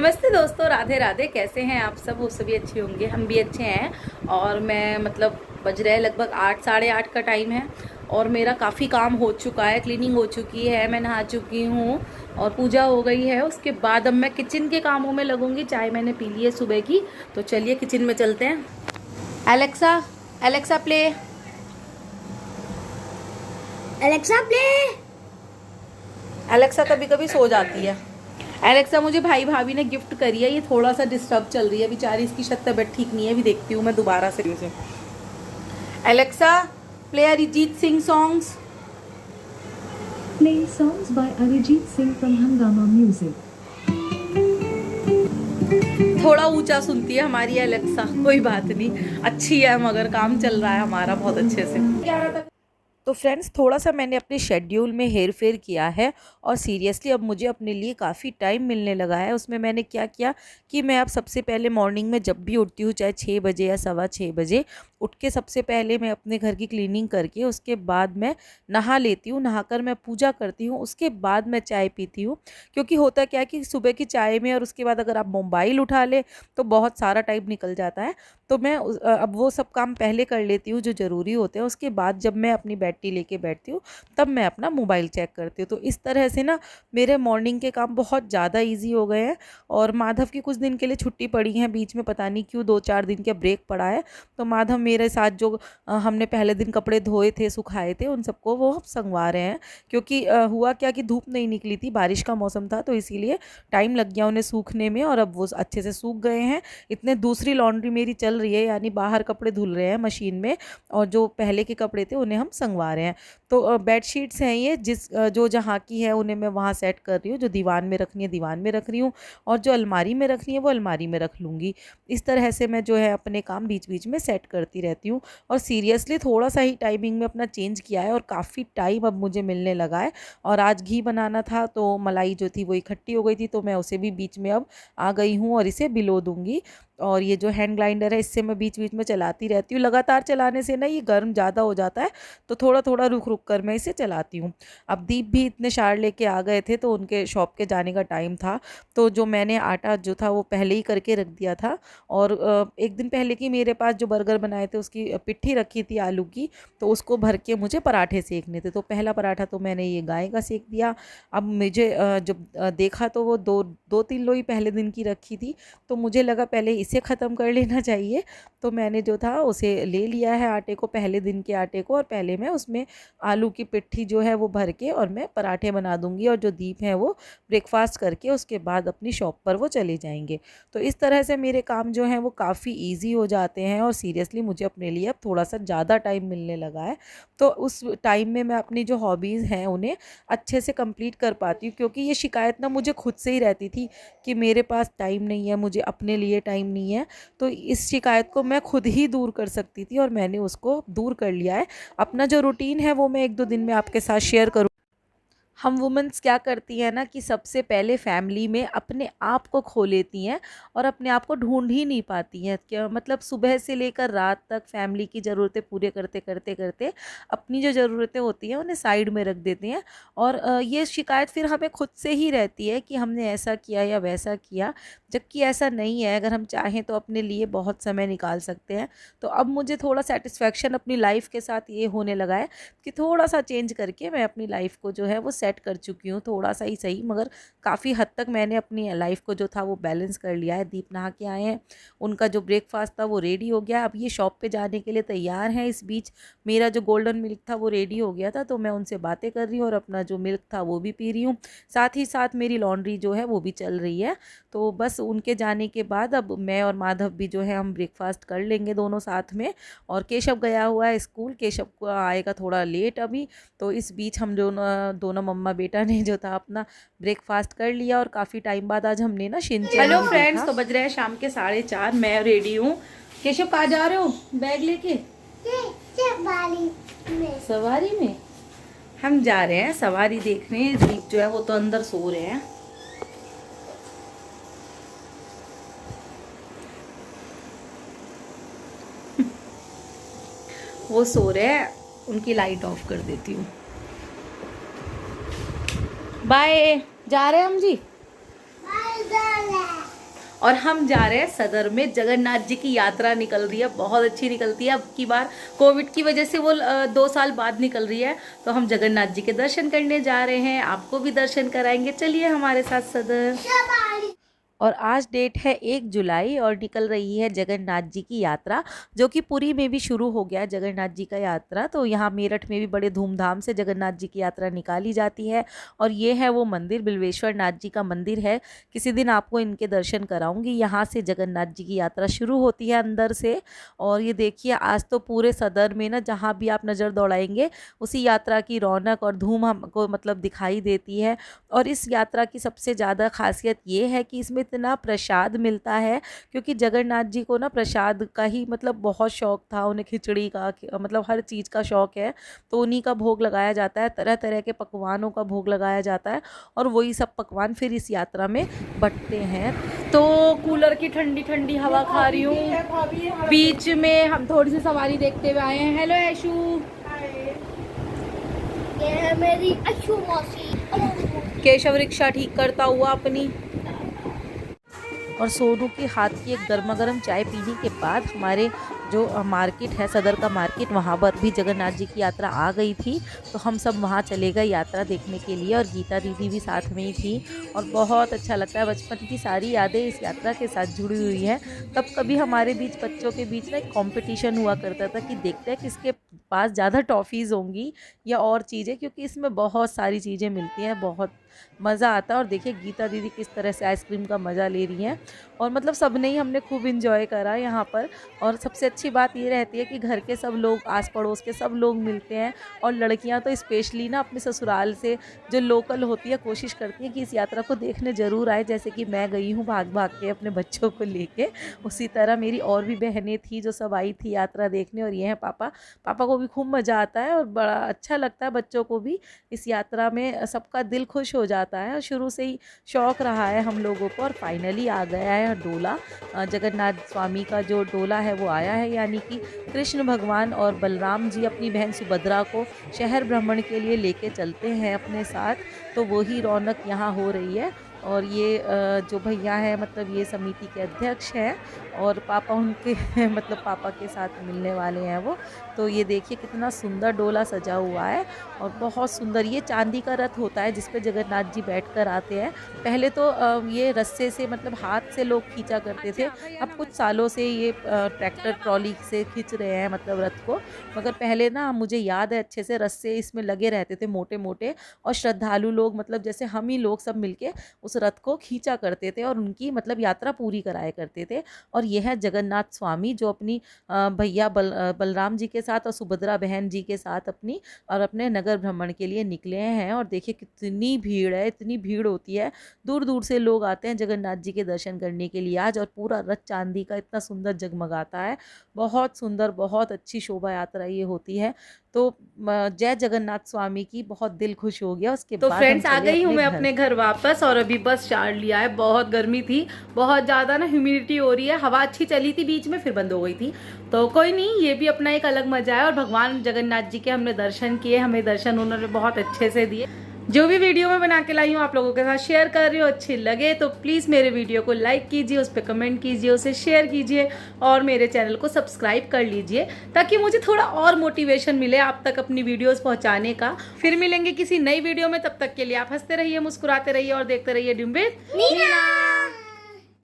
नमस्ते दोस्तों, राधे राधे। कैसे हैं आप सब? वो सभी अच्छे होंगे, हम भी अच्छे हैं। और मैं बज रहे हैं लगभग 8 साढ़े 8 का टाइम है और मेरा काफ़ी काम हो चुका है। क्लीनिंग हो चुकी है, मैं नहा चुकी हूँ और पूजा हो गई है। उसके बाद अब मैं किचन के कामों में लगूंगी। चाय मैंने पी ली है सुबह की, तो चलिए किचन में चलते हैं। Alexa, Alexa play, Alexa play. Alexa कभी कभी सो जाती है। एलेक्सा मुझे भाई भाभी ने गिफ्ट करी है। ये थोड़ा सा डिस्टर्ब चल रही है बेचारी, इसकी शायद तबीयत ठीक नहीं है। अभी देखती हूँ मैं दोबारा से। Alexa play Arijit Singh songs. Play songs by Arijit Singh from Hungama Music. थोड़ा ऊंचा सुनती है हमारी एलेक्सा, कोई बात नहीं, अच्छी है, मगर काम चल रहा है हमारा बहुत अच्छे से। तो फ्रेंड्स, थोड़ा सा मैंने अपने शेड्यूल में हेर फेर किया है और सीरियसली अब मुझे अपने लिए काफ़ी टाइम मिलने लगा है। उसमें मैंने क्या किया कि मैं अब सबसे पहले मॉर्निंग में जब भी उठती हूँ, चाहे 6 बजे या 6:15 बजे उठ के, सबसे पहले मैं अपने घर की क्लीनिंग करके उसके बाद मैं नहा लेती हूँ। नहाकर मैं पूजा करती हूँ, उसके बाद मैं चाय पीती हूँ। क्योंकि होता क्या है कि सुबह की चाय में और उसके बाद अगर आप मोबाइल उठा ले तो बहुत सारा टाइम निकल जाता है। तो मैं अब वो सब काम पहले कर लेती हूँ जो ज़रूरी होते हैं। उसके बाद जब मैं अपनी बैटरी लेके बैठती हूँ तब मैं अपना मोबाइल चेक करती हूँ। तो इस तरह से ना मेरे मॉर्निंग के काम बहुत ज़्यादा इजी हो गए हैं। और माधव की कुछ दिन के लिए छुट्टी पड़ी है, बीच में पता नहीं क्यों 2-4 दिन का ब्रेक पड़ा है। तो माधव मेरे साथ जो हमने पहले दिन कपड़े धोए थे, सुखाए थे, उन सबको वो संगवा रहे हैं। क्योंकि हुआ क्या कि धूप नहीं निकली थी, बारिश का मौसम था, तो इसीलिए टाइम लग गया उन्हें सूखने में और अब वो अच्छे से सूख गए हैं। इतने दूसरी लॉन्ड्री मेरी चल रही है, यानी बाहर कपड़े धुल रहे हैं मशीन में और जो पहले के कपड़े थे उन्हें हम संगवा रहे हैं। तो बेडशीट्स हैं ये, जो जहाँ की है उन्हें मैं वहाँ सेट कर रही हूँ। जो दीवान में रखनी है दीवान में रख रही हूँ और जो अलमारी में रखनी है वो अलमारी में रख लूँगी। इस तरह से मैं जो है अपने काम बीच बीच में सेट करती रहती हूँ। और सीरियसली थोड़ा सा ही टाइमिंग में अपना चेंज किया है और काफ़ी टाइम अब मुझे मिलने लगा है। और आज घी बनाना था तो मलाई जो थी वो इकट्ठी हो गई थी, तो मैं उसे भी बीच में अब आ गई हूँ और इसे बिलो दूँगी। और ये जो हैंड ग्राइंडर है इससे मैं बीच बीच में चलाती रहती हूँ। लगातार चलाने से ना ये गर्म ज़्यादा हो जाता है, तो थोड़ा थोड़ा रुक रुक कर मैं इसे चलाती हूँ। अब दीप भी इतने शार लेके आ गए थे तो उनके शॉप के जाने का टाइम था। तो जो मैंने आटा जो था वो पहले ही करके रख दिया था। और एक दिन पहले की मेरे पास जो बर्गर बनाए थे उसकी पिट्ठी रखी थी आलू की, तो उसको भर के मुझे पराठे सेकने थे। तो पहला पराठा तो मैंने ये गाय का सेक दिया। अब मुझे जब देखा तो वो 2-3 लोई पहले दिन की रखी थी, तो मुझे लगा पहले इसे ख़त्म कर लेना चाहिए। तो मैंने जो था उसे ले लिया है आटे को, पहले दिन के आटे को, और पहले मैं उसमें आलू की पिट्ठी जो है वो भर के और मैं पराठे बना दूंगी। और जो दीप हैं वो ब्रेकफास्ट करके उसके बाद अपनी शॉप पर वो चले जाएंगे। तो इस तरह से मेरे काम जो हैं वो काफ़ी ईजी हो जाते हैं और सीरियसली मुझे अपने लिए अब थोड़ा सा ज़्यादा टाइम मिलने लगा है। तो उस टाइम में मैं अपनी जो हॉबीज़ हैं उन्हें अच्छे से कंप्लीट कर पाती हूँ। क्योंकि ये शिकायत ना मुझे खुद से ही रहती थी कि मेरे पास टाइम नहीं है, मुझे अपने लिए टाइम नहीं है। तो इस शिकायत को मैं खुद ही दूर कर सकती थी और मैंने उसको दूर कर लिया है। अपना जो रूटीन है वो मैं 1-2 दिन में आपके साथ शेयर करूँ। हम वुमेंस क्या करती हैं ना कि सबसे पहले फैमिली में अपने आप को खो लेती हैं और अपने आप को ढूंढ ही नहीं पाती हैं। क्या मतलब, सुबह से लेकर रात तक फैमिली की ज़रूरतें पूरे करते करते करते अपनी जो ज़रूरतें होती हैं उन्हें साइड में रख देती हैं। और ये शिकायत फिर हमें खुद से ही रहती है कि हमने ऐसा किया या वैसा किया, जबकि ऐसा नहीं है। अगर हम चाहें तो अपने लिए बहुत समय निकाल सकते हैं। तो अब मुझे थोड़ा सेटिस्फेक्शन अपनी लाइफ के साथ ये होने लगा है कि थोड़ा सा चेंज करके मैं अपनी लाइफ को जो है वो सेट कर चुकी हूँ। थोड़ा सा ही सही, मगर काफ़ी हद तक मैंने अपनी लाइफ को जो था वो बैलेंस कर लिया है। दीप नहा के आए हैं, उनका जो ब्रेकफास्ट था वो रेडी हो गया। अब ये शॉप पे जाने के लिए तैयार हैं। इस बीच मेरा जो गोल्डन मिल्क था वो रेडी हो गया था, तो मैं उनसे बातें कर रही हूँ और अपना जो मिल्क था वो भी पी रही हूँ। साथ ही साथ मेरी लॉन्ड्री जो है वो भी चल रही है। तो बस उनके जाने के बाद अब मैं और माधव भी जो है हम ब्रेकफास्ट कर लेंगे दोनों साथ में। और केशव गया हुआ है स्कूल, केशव को आएगा थोड़ा लेट अभी। तो इस बीच हम दोनों मम्मा बेटा ने जो था अपना ब्रेकफास्ट कर लिया। और काफ़ी टाइम बाद आज हमने ना शिनचैन। हेलो फ्रेंड्स, तो बज रहे हैं शाम के 4:30, मैं रेडी हूँ। केशव कहाँ जा रहे हो बैग लेके? सवारी में हम जा रहे हैं, सवारी देखने। दीप जो है वो तो अंदर सो रहे हैं। वो सो रहे हैं, उनकी लाइट ऑफ कर देती हूँ। बाय, जा रहे हैं हम जी। और हम जा रहे हैं सदर में। जगन्नाथ जी की यात्रा निकल रही है, बहुत अच्छी निकलती है। अब की बार कोविड की वजह से वो 2 साल बाद निकल रही है, तो हम जगन्नाथ जी के दर्शन करने जा रहे हैं। आपको भी दर्शन कराएंगे, चलिए हमारे साथ सदर। और आज डेट है 1 जुलाई और निकल रही है जगन्नाथ जी की यात्रा, जो कि पुरी में भी शुरू हो गया है जगन्नाथ जी का यात्रा। तो यहाँ मेरठ में भी बड़े धूमधाम से जगन्नाथ जी की यात्रा निकाली जाती है। और ये है वो मंदिर, बिल्वेश्वर नाथ जी का मंदिर है। किसी दिन आपको इनके दर्शन कराऊंगी। यहाँ से जगन्नाथ जी की यात्रा शुरू होती है अंदर से। और ये देखिए, आज तो पूरे सदर में ना जहाँ भी आप नज़र दौड़ाएंगे उसी यात्रा की रौनक और धूम हमको मतलब दिखाई देती है। और इस यात्रा की सबसे ज़्यादा खासियत ये है कि इसमें इतना प्रसाद मिलता है, क्योंकि जगन्नाथ जी को ना प्रसाद का ही मतलब बहुत शौक था। उन्हें खिचड़ी का मतलब हर चीज़ का शौक है, तो उन्हीं का भोग लगाया जाता है। तरह तरह के पकवानों का भोग लगाया जाता है और वही सब पकवान फिर इस यात्रा में बंटते हैं। तो कूलर की ठंडी ठंडी हवा खा रही हूँ। बीच में हम थोड़ी सी सवारी देखते हुए आए हैं। हेलो ऐशू। ये है मेरी अच्छू मौसी। केशव रिक्शा ठीक करता हुआ अपनी। और सोनू के हाथ की एक गर्मा गर्म चाय पीने के बाद हमारे जो मार्केट है, सदर का मार्केट, वहाँ पर भी जगन्नाथ जी की यात्रा आ गई थी। तो हम सब वहाँ चले गए यात्रा देखने के लिए, और गीता दीदी भी साथ में ही थी। और बहुत अच्छा लगता है, बचपन की सारी यादें इस यात्रा के साथ जुड़ी हुई हैं। तब कभी हमारे बीच बच्चों के बीच ना एक कॉम्पिटिशन हुआ करता था कि देखते हैं किसके पास ज़्यादा टॉफ़ीज़ होंगी या और चीज़ें, क्योंकि इसमें बहुत सारी चीज़ें मिलती हैं, बहुत मज़ा आता है। और देखिए गीता दीदी किस तरह से आइसक्रीम का मज़ा ले रही हैं। और मतलब सब ने ही हमने खूब इंजॉय करा यहाँ पर। और सबसे अच्छी बात ये रहती है कि घर के सब लोग, आस पड़ोस के सब लोग मिलते हैं। और लड़कियाँ तो स्पेशली ना अपने ससुराल से जो लोकल होती है कोशिश करती हैं कि इस यात्रा को देखने ज़रूर आए। जैसे कि मैं गई हूँ भाग भाग के अपने बच्चों को लेके, उसी तरह मेरी और भी बहनें थी जो सब आई थी यात्रा देखने। और ये हैं पापा। पापा को भी खूब मज़ा आता है और बड़ा अच्छा लगता है बच्चों को भी। इस यात्रा में सबका दिल खुश हो जाता है, और शुरू से ही शौक़ रहा है हम लोगों को। और फाइनली आ गया है डोला, जगन्नाथ स्वामी का जो डोला है वो आया है। यानी कि कृष्ण भगवान और बलराम जी अपनी बहन सुभद्रा को शहर भ्रमण के लिए लेके चलते हैं अपने साथ। तो वही रौनक यहाँ हो रही है। और ये जो भैया है मतलब ये समिति के अध्यक्ष हैं, और पापा उनके मतलब पापा के साथ मिलने वाले हैं वो। तो ये देखिए कितना सुंदर डोला सजा हुआ है, और बहुत सुंदर। ये चांदी का रथ होता है जिस पे जगन्नाथ जी बैठकर आते हैं। पहले तो ये रस्से से मतलब हाथ से लोग खींचा करते थे, अब कुछ सालों से ये ट्रैक्टर ट्रॉली से खींच रहे हैं मतलब रथ को। मगर पहले ना मुझे याद है अच्छे से, रस्से इसमें लगे रहते थे मोटे मोटे, और श्रद्धालु लोग मतलब जैसे हम ही लोग सब मिलके उस रथ को खींचा करते थे और उनकी मतलब यात्रा पूरी कराया करते थे। और यह है जगन्नाथ स्वामी जो अपनी भैया बलराम जी के साथ और सुभद्रा बहन जी के साथ अपने नगर भ्रमण के लिए निकले हैं। और देखिए कितनी भीड़ है, इतनी भीड़ होती है, दूर दूर से लोग आते हैं जगन्नाथ जी के दर्शन करने के लिए आज। और पूरा रथ चांदी का इतना सुंदर जगमगाता है, बहुत सुंदर, बहुत अच्छी शोभा यात्रा ये होती है। तो जय जगन्नाथ स्वामी की, बहुत दिल खुश हो गया उसके बाद। तो फ्रेंड्स आ गई हूँ मैं अपने घर वापस, और अभी बस चार्ट लिया है। बहुत गर्मी थी, बहुत ज़्यादा ना ह्यूमिडिटी हो रही है। हवा अच्छी चली थी बीच में, फिर बंद हो गई थी। तो कोई नहीं, ये भी अपना एक अलग मजा है। और भगवान जगन्नाथ जी के हमने दर्शन किए, हमें दर्शन उन्होंने बहुत अच्छे से दिए। जो भी वीडियो मैं बना के लाई हूँ आप लोगों के साथ शेयर कर रही हूँ। अच्छी लगे तो प्लीज़ मेरे वीडियो को लाइक कीजिए, उस पर कमेंट कीजिए, उसे शेयर कीजिए, और मेरे चैनल को सब्सक्राइब कर लीजिए, ताकि मुझे थोड़ा और मोटिवेशन मिले आप तक अपनी वीडियोस पहुंचाने का। फिर मिलेंगे किसी नई वीडियो में, तब तक के लिए आप हंसते रहिए, मुस्कुराते रहिए और देखते रहिए डिम्बित नीना।